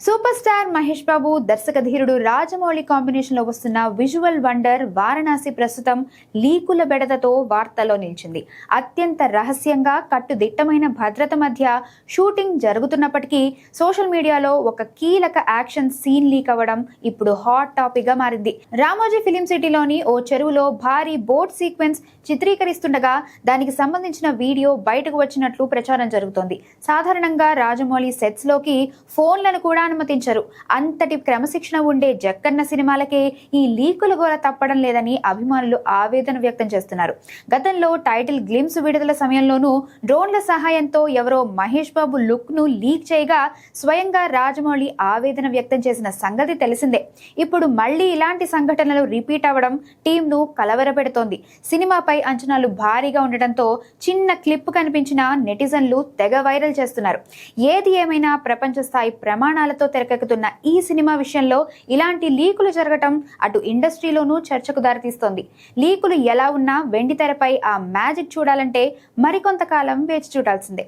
Super star Mahesh Babu దర్శక ధీరుడు Rajamouli combination లో వస్తున్న విజువల్ వండర్ వారణాసి ప్రస్తుతం లీకుల బెడదతో వార్తల్లో నిలిచింది. అత్యంత రహస్యంగా కట్టుదిట్టమైన భద్రత మధ్య షూటింగ్ జరుగుతున్నప్పటికీ సోషల్ మీడియాలో ఒక కీలక యాక్షన్ సీన్ లీక్ అవ్వడం ఇప్పుడు హాట్ టాపిక్ గా మారింది. రామోజీ ఫిలిం సిటీలోని ఓ చెరువులో భారీ బోట్ సీక్వెన్స్ చిత్రీకరిస్తుండగా దానికి సంబంధించిన వీడియో బయటకు వచ్చినట్లు ప్రచారం జరుగుతోంది. సాధారణంగా రాజమౌళి సెట్స్ లోకి ఫోన్లను కూడా అనుమతించరు. అంతటి క్రమశిక్షణ ఉండే జక్కన్న సినిమాలకే ఈ లీకుల గోల తప్పడం లేదని అభిమానులు ఆవేదన వ్యక్తం చేస్తున్నారు. గతంలో టైటిల్ గ్లిమ్స్ విడుదల సమయంలోనూ డ్రోన్ల సహాయంతో ఎవరో మహేష్ బాబు లుక్ ను లీక్ చేయగా స్వయంగా రాజమౌళి ఆవేదన వ్యక్తం చేసిన సంగతి తెలిసిందే. ఇప్పుడు మళ్లీ ఇలాంటి సంఘటనలు రిపీట్ అవ్వడం టీమ్ ను కలవరపెడుతోంది. సినిమాపై అంచనాలు భారీగా ఉండడంతో చిన్న క్లిప్ కనిపించిన నెటిజన్లు తెగ వైరల్ చేస్తున్నారు. ఏది ఏమైనా ప్రపంచ స్థాయి ప్రమాణాలతో తెరకెక్కుతున్న ఈ సినిమా విషయంలో ఇలాంటి లీకులు జరగటం అటు ఇండస్ట్రీలోనూ చర్చకు దారితీస్తోంది. లీకులు ఎలా ఉన్నా వెండితెరపై ఆ మ్యాజిక్ చూడాలంటే మరికొంతకాలం వేచి చూడాల్సిందే.